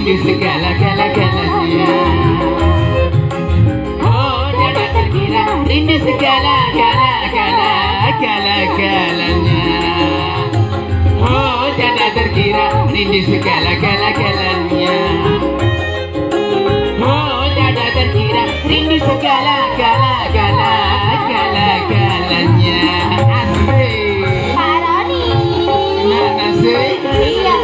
rindu segala-galanya. Oh dada terkira rindu segala-galanya. Oh dada terkira rindu segala-galanya. Oh dada terkira rindu segala-galanya. Asik Pak Roni. mana sih? Iya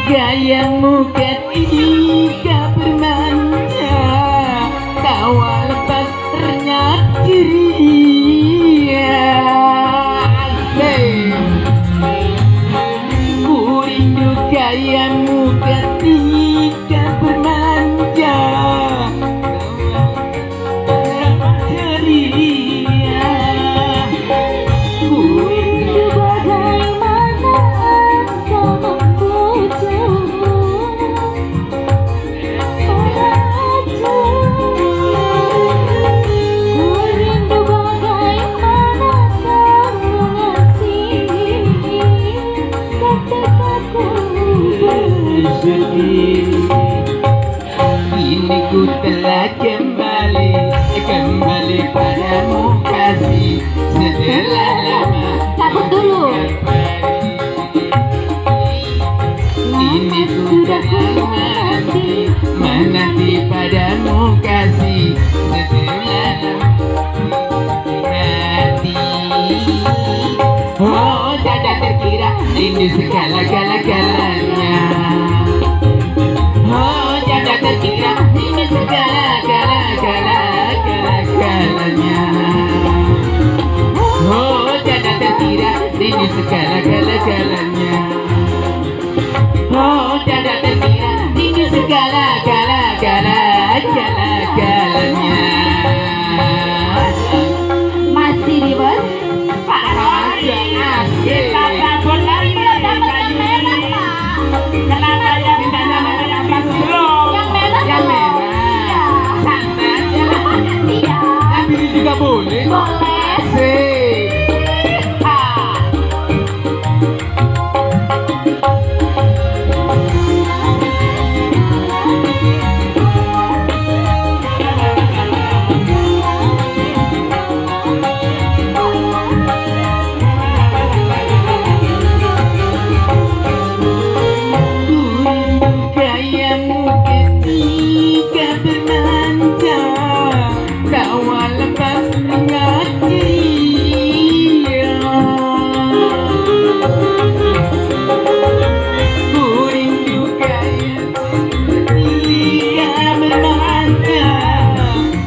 gayamu ketika bermanja, tawa lepas renyah ceria. Asik. Ku rindu gayamu ketika bermanja, tawa ceria. Ku rindu bagaimana kau membujuku Ku rindu bagaimana kau mengasihi ketika ku bersedih. Kini ku telah kembali padamu kasih, setelah lama Takut dulu. Ini sudah menanti padamu kasih, setelah hati. Oh dada terkira rindu segala-galanya. Oh dada terkira rindu segala-galanya. Oh dada terkira rindu segala-galanya. Oh dada terkira rindu segala-galanya. Masih di bos Pak Roni. Asik. Dapat yang merah Pak. Kenapa yang ditanya yang pasti lo? Yang merah Yang dong. merah. Sana aja. Iya. Ambil juga boleh. Boleh. Asik. Ah. Gayamu ketika bermanja, tawa lepas renyah ceria. Ku rindu gayamu ketika bermanja,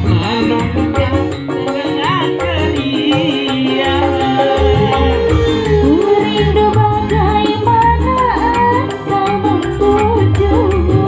menunggang renyah ceria. Ku rindu bagaimana kau membujuku